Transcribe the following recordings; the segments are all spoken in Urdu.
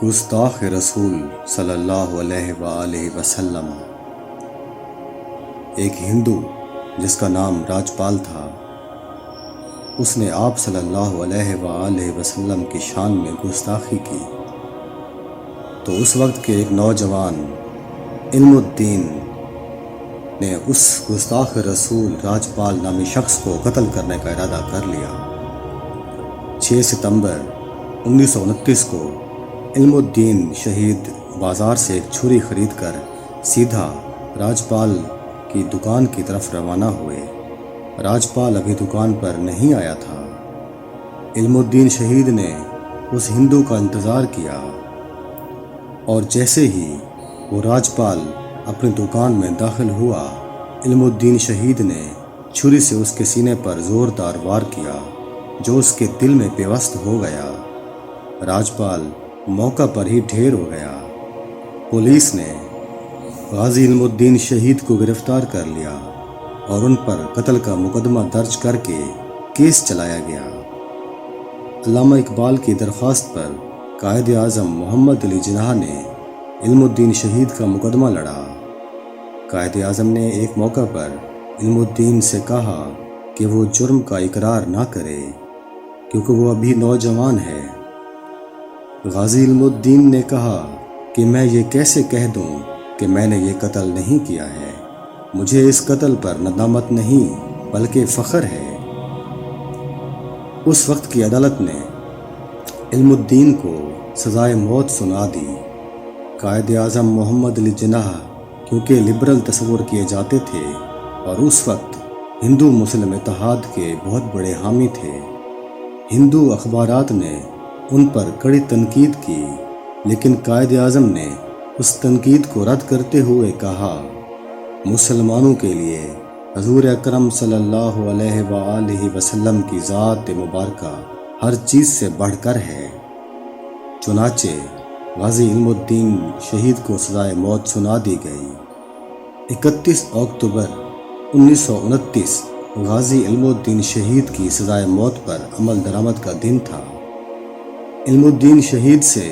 گستاخ رسول صلی اللہ علیہ وآلہ وسلم۔ ایک ہندو جس کا نام راجپال تھا، اس نے آپ صلی اللہ علیہ وآلہ وسلم کی شان میں گستاخی کی، تو اس وقت کے ایک نوجوان علم الدین نے اس گستاخ رسول راجپال نامی شخص کو قتل کرنے کا ارادہ کر لیا۔ 6 ستمبر 1929 کو علم الدین شہید بازار سے ایک چھری خرید کر سیدھا راجپال کی دکان کی طرف روانہ ہوئے۔ راجپال ابھی دکان پر نہیں آیا تھا۔ علم الدین شہید نے اس ہندو کا انتظار کیا، اور جیسے ہی وہ راجپال اپنی دکان میں داخل ہوا، علم الدین شہید نے چھری سے اس کے سینے پر زوردار وار کیا، جو اس کے دل میں پیوست ہو گیا۔ راجپال موقع پر ہی ڈھیر ہو گیا۔ پولیس نے غازی علم الدین شہید کو گرفتار کر لیا اور ان پر قتل کا مقدمہ درج کر کے کیس چلایا گیا۔ علامہ اقبال کی درخواست پر قائد اعظم محمد علی جناح نے علم الدین شہید کا مقدمہ لڑا۔ قائد اعظم نے ایک موقع پر علم الدین سے کہا کہ وہ جرم کا اقرار نہ کرے، کیونکہ وہ ابھی نوجوان ہے۔ غازی علم الدین نے کہا کہ میں یہ کیسے کہہ دوں کہ میں نے یہ قتل نہیں کیا ہے، مجھے اس قتل پر ندامت نہیں بلکہ فخر ہے۔ اس وقت کی عدالت نے علم الدین کو سزائے موت سنا دی۔ قائد اعظم محمد علی جناح کیونکہ لبرل تصور کیے جاتے تھے اور اس وقت ہندو مسلم اتحاد کے بہت بڑے حامی تھے، ہندو اخبارات نے ان پر کڑی تنقید کی، لیکن قائد اعظم نے اس تنقید کو رد کرتے ہوئے کہا، مسلمانوں کے لیے حضور اکرم صلی اللہ علیہ وآلہ وسلم کی ذات مبارکہ ہر چیز سے بڑھ کر ہے۔ چنانچہ غازی علم الدین شہید کو سزائے موت سنا دی گئی۔ 31 اکتوبر 1929 غازی علم الدین شہید کی سزائے موت پر عمل درآمد کا دن تھا۔ علم الدین شہید سے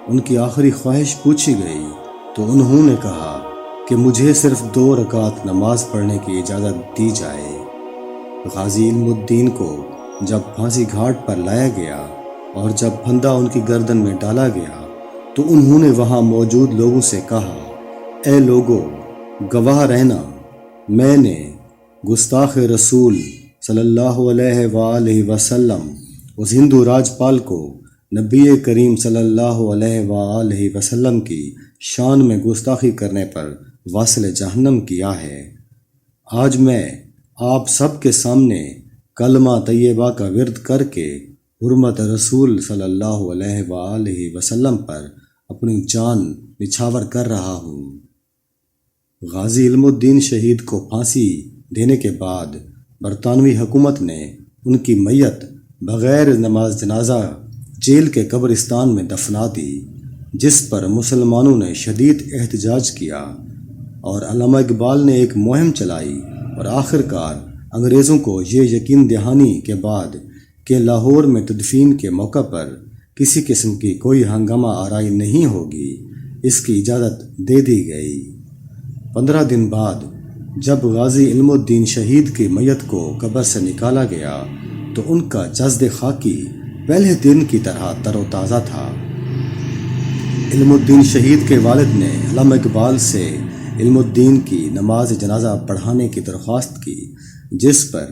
ان کی آخری خواہش پوچھی گئی تو انہوں نے کہا کہ مجھے صرف 2 رکعت نماز پڑھنے کی اجازت دی جائے۔ غازی علم الدین کو جب پھانسی گھاٹ پر لایا گیا اور جب پھندا ان کی گردن میں ڈالا گیا تو انہوں نے وہاں موجود لوگوں سے کہا، اے لوگو، گواہ رہنا، میں نے گستاخ رسول صلی اللہ علیہ وآلہ وسلم اس ہندو راجپال کو نبی کریم صلی اللہ علیہ وآلہ وسلم کی شان میں گستاخی کرنے پر واصل جہنم کیا ہے۔ آج میں آپ سب کے سامنے کلمہ طیبہ کا ورد کر کے حرمت رسول صلی اللہ علیہ وآلہ وسلم پر اپنی جان نچھاور کر رہا ہوں۔ غازی علم الدین شہید کو پھانسی دینے کے بعد برطانوی حکومت نے ان کی میت بغیر نماز جنازہ جیل کے قبرستان میں دفنا دی، جس پر مسلمانوں نے شدید احتجاج کیا اور علامہ اقبال نے ایک مہم چلائی، اور آخرکار انگریزوں کو یہ یقین دہانی کے بعد کہ لاہور میں تدفین کے موقع پر کسی قسم کی کوئی ہنگامہ آرائی نہیں ہوگی، اس کی اجازت دے دی گئی۔ 15 دن بعد جب غازی علم الدین شہید کی میت کو قبر سے نکالا گیا تو ان کا جسد خاکی پہلے دن کی طرح تر و تازہ تھا۔ علم الدین شہید کے والد نے علامہ اقبال سے علم الدین کی نماز جنازہ پڑھانے کی درخواست کی، جس پر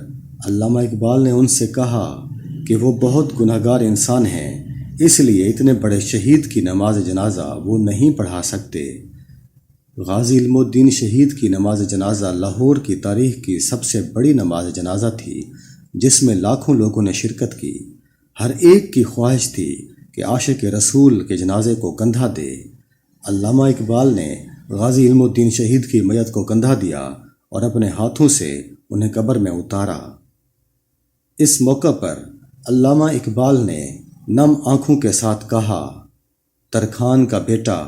علامہ اقبال نے ان سے کہا کہ وہ بہت گنہگار انسان ہیں، اس لیے اتنے بڑے شہید کی نماز جنازہ وہ نہیں پڑھا سکتے۔ غازی علم الدین شہید کی نماز جنازہ لاہور کی تاریخ کی سب سے بڑی نماز جنازہ تھی، جس میں لاکھوں لوگوں نے شرکت کی۔ ہر ایک کی خواہش تھی کہ عاشق رسول کے جنازے کو کندھا دے۔ علامہ اقبال نے غازی علم الدین شہید کی میت کو کندھا دیا اور اپنے ہاتھوں سے انہیں قبر میں اتارا۔ اس موقع پر علامہ اقبال نے نم آنکھوں کے ساتھ کہا، ترکھان کا بیٹا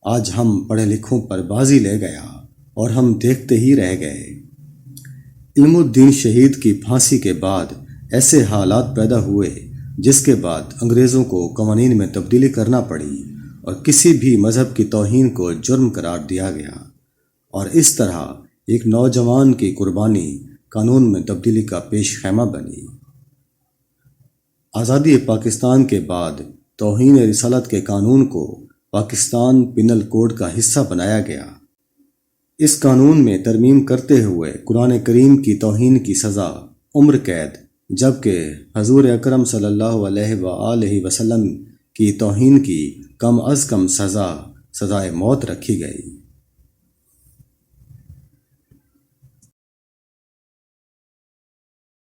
آج ہم پڑھے لکھوں پر بازی لے گیا اور ہم دیکھتے ہی رہ گئے۔ علم الدین شہید کی پھانسی کے بعد ایسے حالات پیدا ہوئے جس کے بعد انگریزوں کو قوانین میں تبدیلی کرنا پڑی اور کسی بھی مذہب کی توہین کو جرم قرار دیا گیا، اور اس طرح ایک نوجوان کی قربانی قانون میں تبدیلی کا پیش خیمہ بنی۔ آزادی پاکستان کے بعد توہین رسالت کے قانون کو پاکستان پینل کوڈ کا حصہ بنایا گیا۔ اس قانون میں ترمیم کرتے ہوئے قرآن کریم کی توہین کی سزا عمر قید، جبکہ حضور اکرم صلی اللہ علیہ وآلہ وسلم کی توہین کی کم از کم سزائے موت رکھی گئی۔